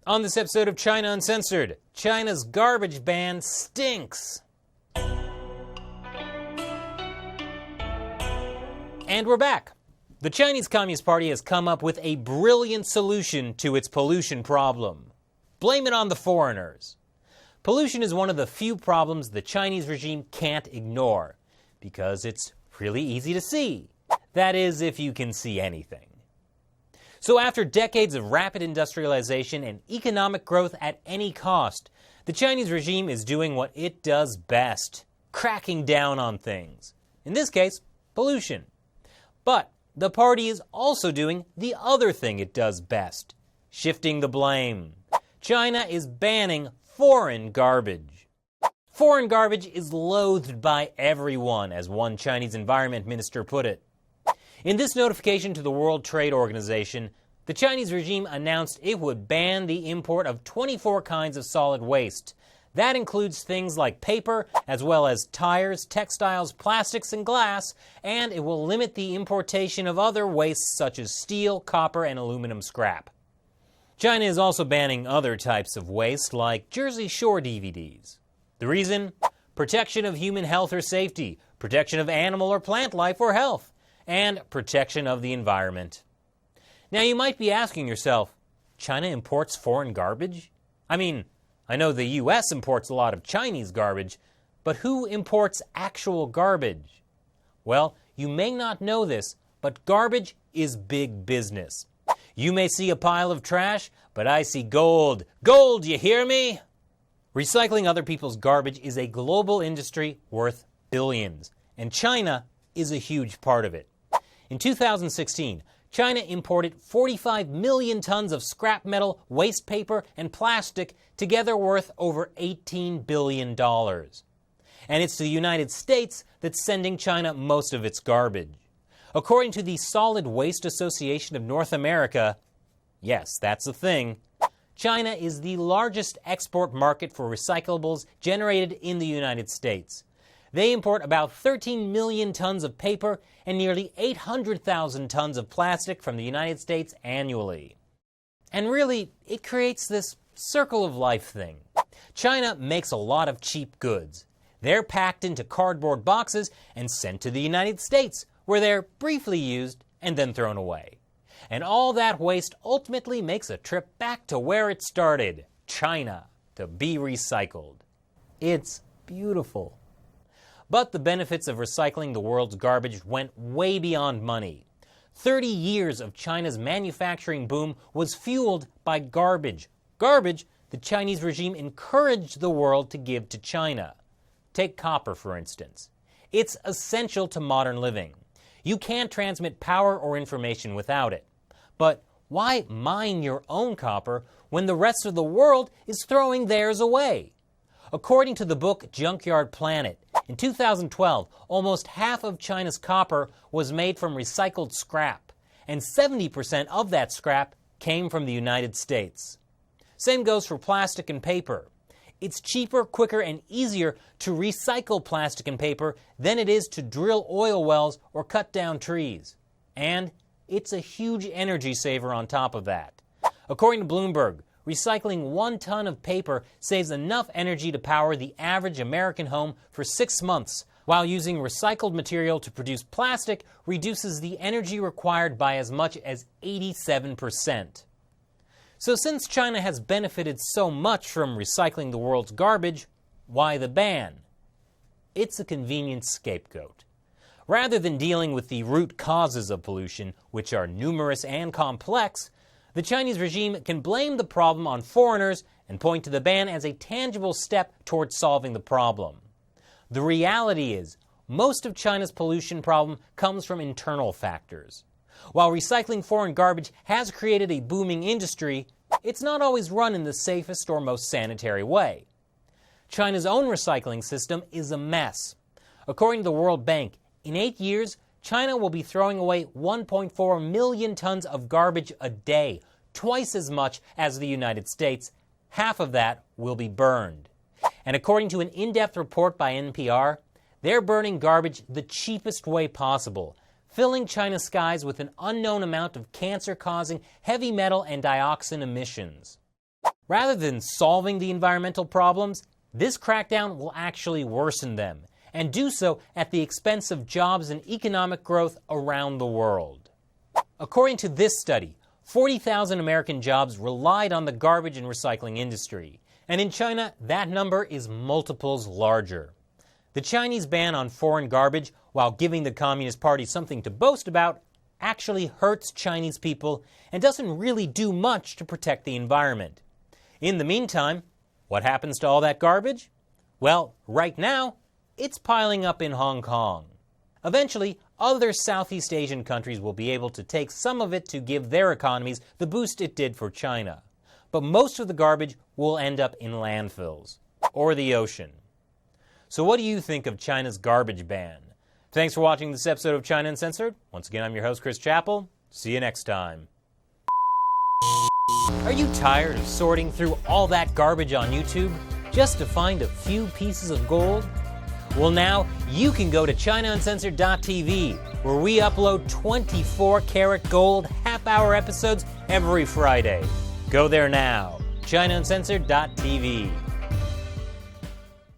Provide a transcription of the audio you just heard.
On this episode of China Uncensored, China's garbage ban stinks. And we're back. The Chinese Communist Party has come up with a brilliant solution to its pollution problem. Blame it on the foreigners. Pollution is one of the few problems the Chinese regime can't ignore, because it's really easy to see. That is, if you can see anything. So after decades of rapid industrialization and economic growth at any cost, the Chinese regime is doing what it does best, cracking down on things. In this case, pollution. But the party is also doing the other thing it does best, shifting the blame. China is banning foreign garbage. Foreign garbage is loathed by everyone, as one Chinese environment minister put it. In this notification to the World Trade Organization, the Chinese regime announced it would ban the import of 24 kinds of solid waste. That includes things like paper, as well as tires, textiles, plastics, and glass, and it will limit the importation of other wastes such as steel, copper, and aluminum scrap. China is also banning other types of waste like Jersey Shore DVDs. The reason? Protection of human health or safety, protection of animal or plant life or health, and protection of the environment. Now you might be asking yourself, China imports foreign garbage? I mean, I know the US imports a lot of Chinese garbage, but who imports actual garbage? Well, you may not know this, but garbage is big business. You may see a pile of trash, but I see gold. Gold, you hear me? Recycling other people's garbage is a global industry worth billions, and China is a huge part of it. In 2016, China imported 45 million tons of scrap metal, waste paper, and plastic, together worth over $18 billion. And it's the United States that's sending China most of its garbage. According to the Solid Waste Association of North America, yes, that's a thing, China is the largest export market for recyclables generated in the United States. They import about 13 million tons of paper and nearly 800,000 tons of plastic from the United States annually. And really, it creates this circle of life thing. China makes a lot of cheap goods. They're packed into cardboard boxes and sent to the United States, where they're briefly used and then thrown away. And all that waste ultimately makes a trip back to where it started, China, to be recycled. It's beautiful. But the benefits of recycling the world's garbage went way beyond money. 30 years of China's manufacturing boom was fueled by garbage. Garbage the Chinese regime encouraged the world to give to China. Take copper, for instance. It's essential to modern living. You can't transmit power or information without it. But why mine your own copper when the rest of the world is throwing theirs away? According to the book Junkyard Planet, in 2012, almost half of China's copper was made from recycled scrap, and 70% of that scrap came from the United States. Same goes for plastic and paper. It's cheaper, quicker, and easier to recycle plastic and paper than it is to drill oil wells or cut down trees. And it's a huge energy saver on top of that. According to Bloomberg, recycling 1 ton of paper saves enough energy to power the average American home for 6 months, while using recycled material to produce plastic reduces the energy required by as much as 87%. So since China has benefited so much from recycling the world's garbage, why the ban? It's a convenient scapegoat. Rather than dealing with the root causes of pollution, which are numerous and complex, the Chinese regime can blame the problem on foreigners and point to the ban as a tangible step towards solving the problem. The reality is, most of China's pollution problem comes from internal factors. While recycling foreign garbage has created a booming industry, it's not always run in the safest or most sanitary way. China's own recycling system is a mess. According to the World Bank, in 8 years, China will be throwing away 1.4 million tons of garbage a day, twice as much as the United States. Half of that will be burned. And according to an in-depth report by NPR, they're burning garbage the cheapest way possible, filling China's skies with an unknown amount of cancer-causing heavy metal and dioxin emissions. Rather than solving the environmental problems, this crackdown will actually worsen them, and do so at the expense of jobs and economic growth around the world. According to this study, 40,000 American jobs relied on the garbage and recycling industry, and in China, that number is multiples larger. The Chinese ban on foreign garbage, while giving the Communist Party something to boast about, actually hurts Chinese people and doesn't really do much to protect the environment. In the meantime, what happens to all that garbage? Well, right now, it's piling up in Hong Kong. Eventually, other Southeast Asian countries will be able to take some of it to give their economies the boost it did for China. But most of the garbage will end up in landfills or the ocean. So what do you think of China's garbage ban? Thanks for watching this episode of China Uncensored. Once again, I'm your host, Chris Chappell. See you next time. Are you tired of sorting through all that garbage on YouTube just to find a few pieces of gold? Well, now you can go to ChinaUncensored.tv, where we upload 24-karat gold half-hour episodes every Friday. Go there now, ChinaUncensored.tv.